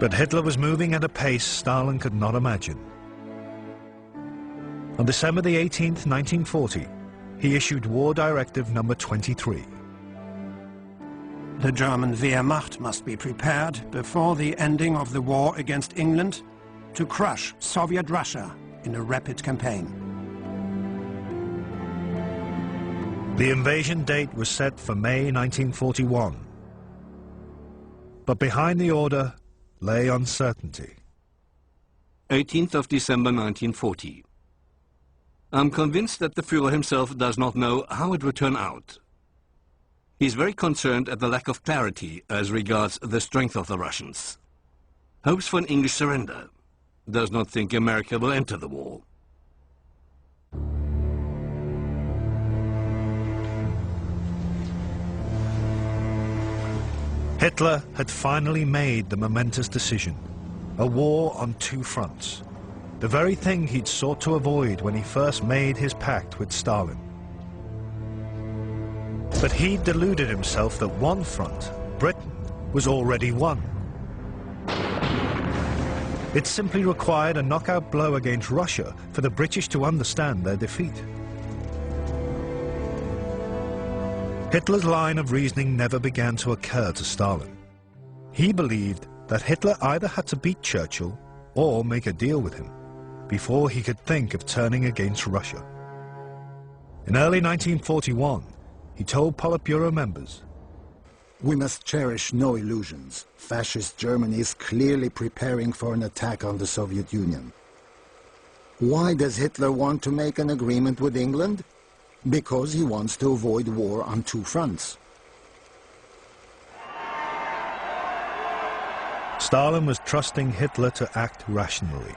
But Hitler was moving at a pace Stalin could not imagine. On December the 18th, 1940, he issued War Directive number 23. The German Wehrmacht must be prepared before the ending of the war against England to crush Soviet Russia in a rapid campaign. The invasion date was set for May 1941. But behind the order lay uncertainty. 18th of December 1940. I'm convinced that the Führer himself does not know how it will turn out. He's very concerned at the lack of clarity as regards the strength of the Russians. Hopes for an English surrender. Does not think America will enter the war. Hitler had finally made the momentous decision. A war on two fronts. The very thing he'd sought to avoid when he first made his pact with Stalin. But he'd deluded himself that one front, Britain, was already won. It simply required a knockout blow against Russia for the British to understand their defeat. Hitler's line of reasoning never began to occur to Stalin. He believed that Hitler either had to beat Churchill or make a deal with him before he could think of turning against Russia. In early 1941, he told Politburo members, "We must cherish no illusions. Fascist Germany is clearly preparing for an attack on the Soviet Union. Why does Hitler want to make an agreement with England? Because he wants to avoid war on two fronts." Stalin was trusting Hitler to act rationally.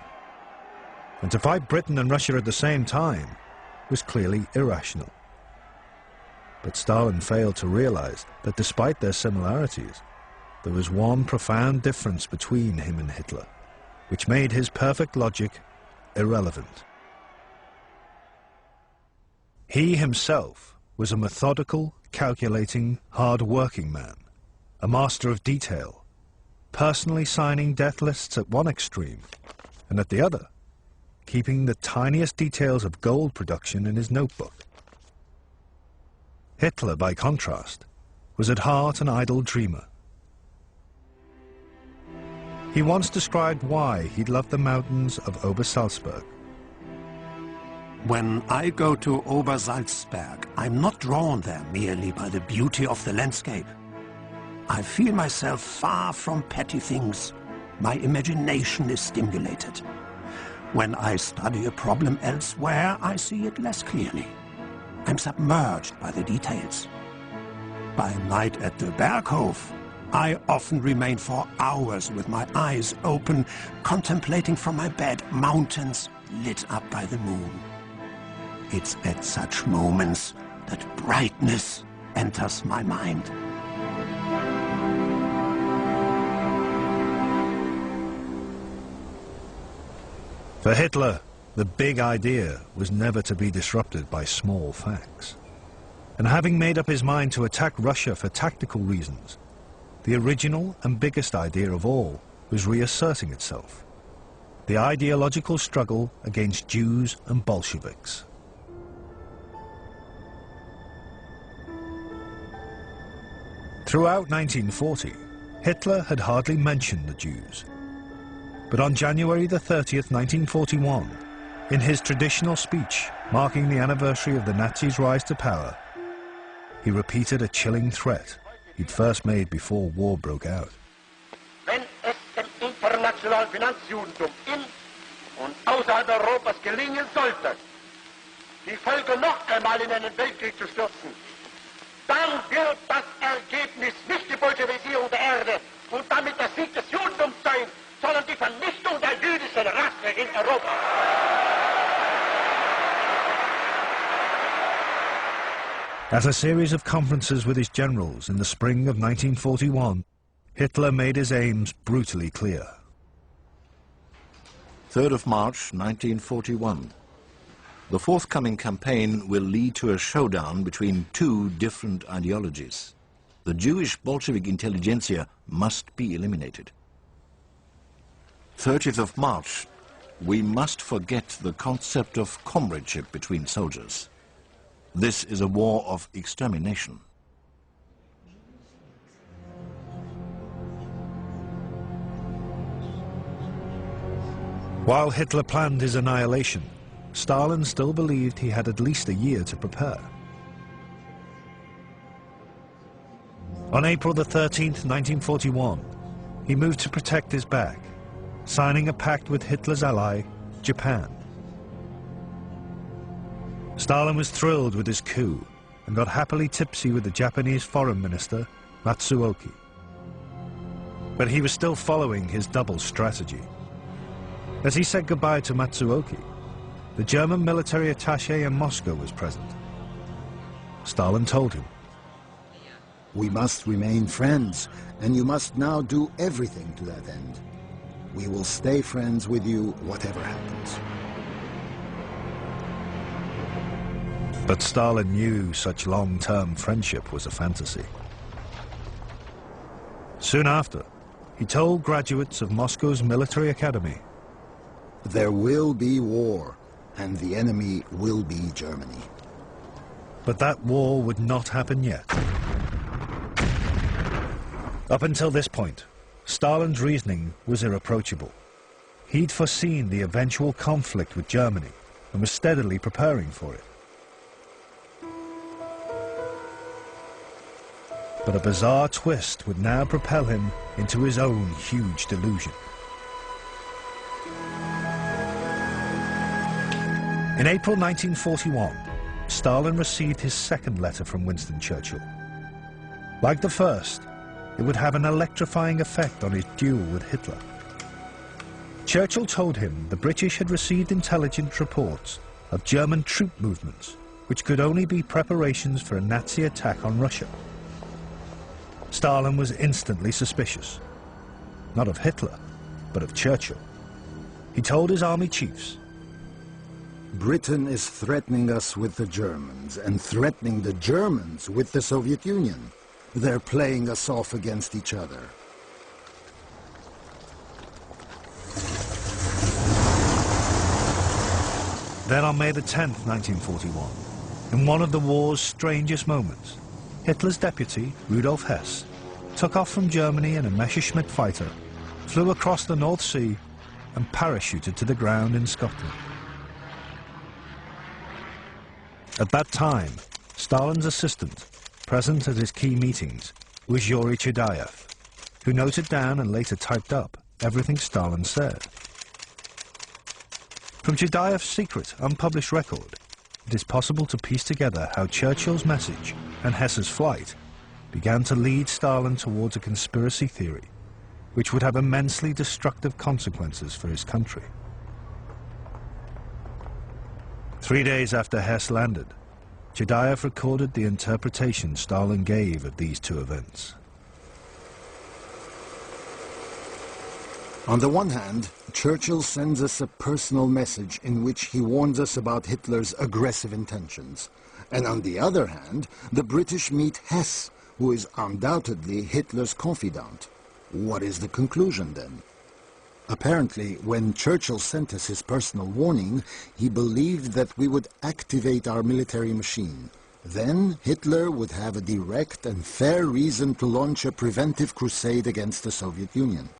And to fight Britain and Russia at the same time was clearly irrational. But Stalin failed to realize that despite their similarities, there was one profound difference between him and Hitler, which made his perfect logic irrelevant. He himself was a methodical, calculating, hard-working man, a master of detail, personally signing death lists at one extreme, and at the other, keeping the tiniest details of gold production in his notebook. Hitler, by contrast, was at heart an idle dreamer. He once described why he'd loved the mountains of Obersalzberg. When I go to Obersalzberg, I'm not drawn there merely by the beauty of the landscape. I feel myself far from petty things. My imagination is stimulated. When I study a problem elsewhere, I see it less clearly. I'm submerged by the details. By night at the Berghof, I often remain for hours with my eyes open, contemplating from my bed mountains lit up by the moon. It's at such moments that brightness enters my mind. For Hitler, the big idea was never to be disrupted by small facts. And having made up his mind to attack Russia for tactical reasons, the original and biggest idea of all was reasserting itself: the ideological struggle against Jews and Bolsheviks. Throughout 1940, Hitler had hardly mentioned the Jews. But on January the 30th, 1941, in his traditional speech marking the anniversary of the Nazis' rise to power, he repeated a chilling threat he'd first made before war broke out. Wenn es dem internationalen Finanzjudentum in und außerhalb Europas gelingen sollte, die Völker noch einmal in einen Weltkrieg zu stürzen, dann wird das Ergebnis nicht die Bolschewisierung der Erde und damit der Sieg des Judentums sein, sondern die Vernichtung der jüdischen Rasse in Europa. At a series of conferences with his generals in the spring of 1941, Hitler made his aims brutally clear. 3rd of March 1941. The forthcoming campaign will lead to a showdown between two different ideologies. The Jewish Bolshevik intelligentsia must be eliminated. 30th of March, we must forget the concept of comradeship between soldiers. This is a war of extermination. While Hitler planned his annihilation, Stalin still believed he had at least a year to prepare. On April the 13th, 1941, he moved to protect his back, signing a pact with Hitler's ally, Japan. Stalin was thrilled with his coup and got happily tipsy with the Japanese foreign minister, Matsuoki. But he was still following his double strategy. As he said goodbye to Matsuoki, the German military attaché in Moscow was present. Stalin told him, "We must remain friends, and you must now do everything to that end. We will stay friends with you, whatever happens." But Stalin knew such long-term friendship was a fantasy. Soon after, he told graduates of Moscow's military academy, "There will be war, and the enemy will be Germany." but that war would not happen yet. Up until this point, Stalin's reasoning was irreproachable. He'd foreseen the eventual conflict with Germany and was steadily preparing for it. But a bizarre twist would now propel him into his own huge delusion. In April 1941, Stalin received his second letter from Winston Churchill. Like the first, it would have an electrifying effect on his duel with Hitler. Churchill told him the British had received intelligence reports of German troop movements, which could only be preparations for a Nazi attack on Russia. Stalin was instantly suspicious, not of Hitler, but of Churchill. He told his army chiefs, "Britain is threatening us with the Germans, and threatening the Germans with the Soviet Union. They're playing us off against each other." Then on May the 10th, 1941, in one of the war's strangest moments, Hitler's deputy, Rudolf Hess, took off from Germany in a Messerschmitt fighter, flew across the North Sea, and parachuted to the ground in Scotland. At that time, Stalin's assistant, present at his key meetings, was Yuri Chudayev, who noted down and later typed up everything Stalin said. From Chudayev's secret, unpublished record, it is possible to piece together how Churchill's message and Hess's flight began to lead Stalin towards a conspiracy theory, which would have immensely destructive consequences for his country. 3 days after Hess landed, Chudayev recorded the interpretation Stalin gave of these two events. On the one hand, Churchill sends us a personal message in which he warns us about Hitler's aggressive intentions. And on the other hand, the British meet Hess, who is undoubtedly Hitler's confidant. What is the conclusion then? Apparently, when Churchill sent us his personal warning, he believed that we would activate our military machine. Then Hitler would have a direct and fair reason to launch a preventive crusade against the Soviet Union.